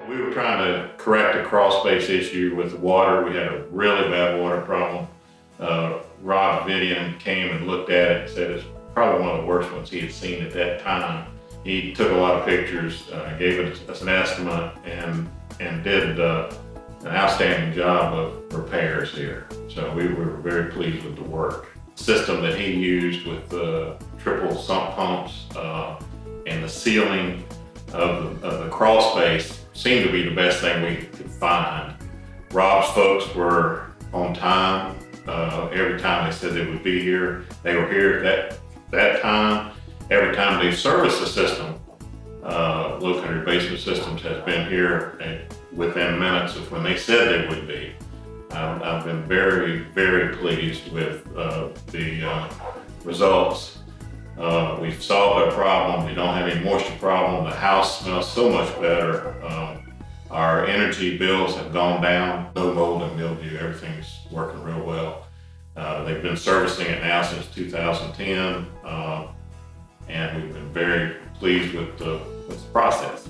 We were trying to correct a crawl space issue with the water. We had a really bad water problem. Rob Vidian came and looked at it and said it's probably one of the worst ones he had seen at that time. He took a lot of pictures, gave us an estimate, and did an outstanding job of repairs here. So we were very pleased with the work. The system that he used with the triple sump pumps and the sealing of the crawl space seemed to be the best thing we could find. Rob's folks were on time. Every time they said they would be here, they were here at that time. Every time they serviced the system, Lowcountry Basement Systems has been here within minutes of when they said they would be. I've been very, very pleased with the results. We've solved our problem. We don't have any moisture problem. The house smells so much better. Our energy bills have gone down. No mold and mildew. Everything's working real well. They've been servicing it now since 2010, and we've been very pleased with the process.